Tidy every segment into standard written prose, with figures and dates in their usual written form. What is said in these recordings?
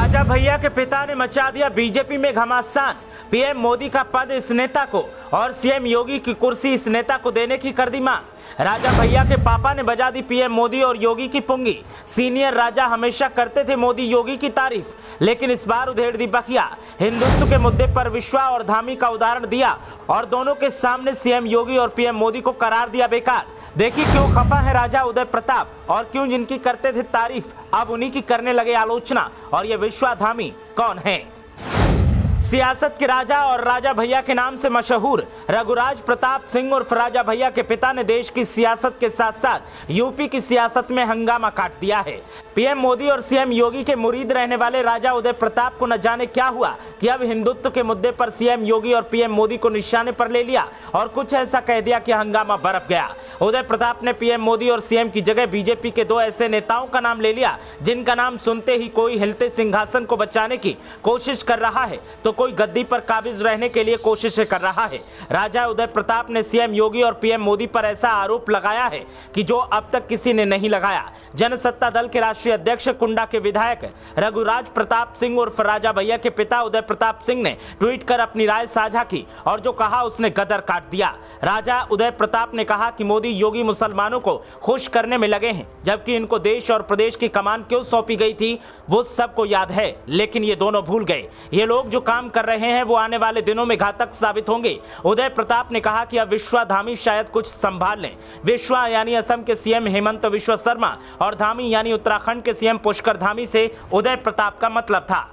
राजा भैया के पिता ने मचा दिया बीजेपी में घमासान। पीएम मोदी का पद इस नेता को और सीएम योगी की कुर्सी इस नेता को देने की कर दी मांग। राजा भैया के पापा ने बजा दी पीएम मोदी और योगी की पुंगी। सीनियर राजा हमेशा करते थे मोदी योगी की तारीफ, लेकिन इस बार उधेड़ दी बखिया। हिंदुत्व के मुद्दे पर विश्वा और धामी का उदाहरण दिया और दोनों के सामने सीएम योगी और पीएम मोदी को करार दिया बेकार। देखिए क्यों खफा है राजा उदय प्रताप और क्यों जिनकी करते थे तारीफ अब उन्हीं की करने लगे आलोचना। और ये विश्वाधामी कौन है? सियासत के राजा और राजा भैया के नाम से मशहूर रघुराज प्रताप सिंह उर्फ राजा भैया के पिता ने देश की सियासत के साथ साथ यूपी की सियासत में हंगामा काट दिया है। पीएम मोदी और सीएम योगी के मुरीद रहने वाले राजा उदय प्रताप को न जाने क्या हुआ कि अब हिंदुत्व के मुद्दे पर सीएम योगी और पीएम मोदी को निशाने पर ले लिया और कुछ ऐसा कह दिया कि हंगामा बरप गया। उदय प्रताप ने पीएम मोदी और सीएम की जगह बीजेपी के दो ऐसे नेताओं का नाम ले लिया जिनका नाम सुनते ही कोई हिलते सिंहासन को बचाने की कोशिश कर रहा है तो कोई गद्दी पर काबिज रहने के लिए कोशिशें कर रहा है। राजा उदय प्रताप ने सीएम योगी और पीएम मोदी पर ऐसा आरोप लगाया है कि जो अब तक किसी ने नहीं लगाया। जनसत्ता दल के राष्ट्रीय अध्यक्ष कुंडा के विधायक रघुराज प्रताप सिंह उर्फ राजा भैया के पिता उदय प्रताप सिंह ने ट्वीट कर अपनी राय साझा की और जो कहा उसने गदर काट दिया। राजा उदय प्रताप ने कहा कि मोदी योगी मुसलमानों को खुश करने में लगे हैं, जबकि इनको देश और प्रदेश की कमान क्यों सौंपी गई थी वो सबको याद है, लेकिन ये दोनों भूल गए। ये लोग जो काम कर रहे हैं वो आने वाले दिनों में घातक साबित होंगे। उदय प्रताप ने कहा कि अब विश्वाधामी शायद कुछ संभाल लें। विश्वा यानी असम के सीएम हेमंत विश्व शर्मा और धामी यानी उत्तराखंड के सीएम पुष्कर धामी से उदय प्रताप का मतलब था।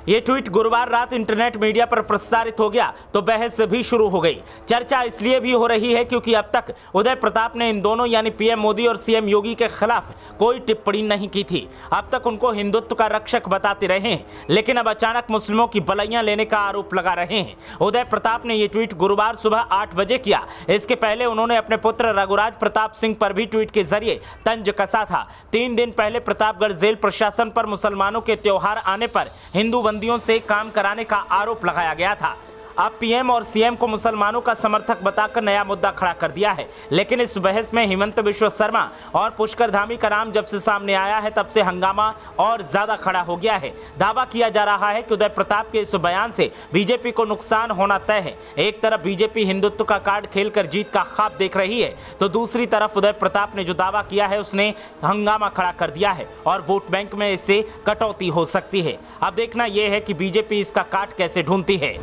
ये ट्वीट गुरुवार रात इंटरनेट मीडिया पर प्रसारित हो गया तो बहस भी शुरू हो गई। चर्चा इसलिए भी हो रही है क्योंकि अब तक उदय प्रताप ने इन दोनों यानी पीएम मोदी और सीएम योगी के खिलाफ कोई टिप्पणी नहीं की थी। अब तक उनको हिंदुत्व का रक्षक बताते रहे हैं, लेकिन अब अचानक मुस्लिमों की बलैयां लेने का आरोप लगा रहे हैं। उदय प्रताप ने ये ट्वीट गुरुवार सुबह 8 बजे किया। इसके पहले उन्होंने अपने पुत्र रघुराज प्रताप सिंह पर भी ट्वीट के जरिए तंज कसा था। 3 दिन पहले प्रतापगढ़ जेल प्रशासन पर मुसलमानों के त्योहार आने पर हिंदू बंदियों से काम कराने का आरोप लगाया गया था। अब पीएम और सीएम को मुसलमानों का समर्थक बताकर नया मुद्दा खड़ा कर दिया है, लेकिन इस बहस में हेमंत विश्व शर्मा और पुष्कर धामी का नाम जब से सामने आया है तब से हंगामा और ज्यादा खड़ा हो गया है। दावा किया जा रहा है कि उदय प्रताप के इस बयान से बीजेपी को नुकसान होना तय है। एक तरफ बीजेपी हिंदुत्व का कार्ड खेलकर जीत का ख्वाब देख रही है तो दूसरी तरफ उदय प्रताप ने जो दावा किया है उसने हंगामा खड़ा कर दिया है और वोट बैंक में इससे कटौती हो सकती है। अब देखना यह है कि बीजेपी इसका काट कैसे ढूंढती है।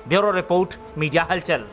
ब्यूरो रिपोर्ट, मीडिया हलचल।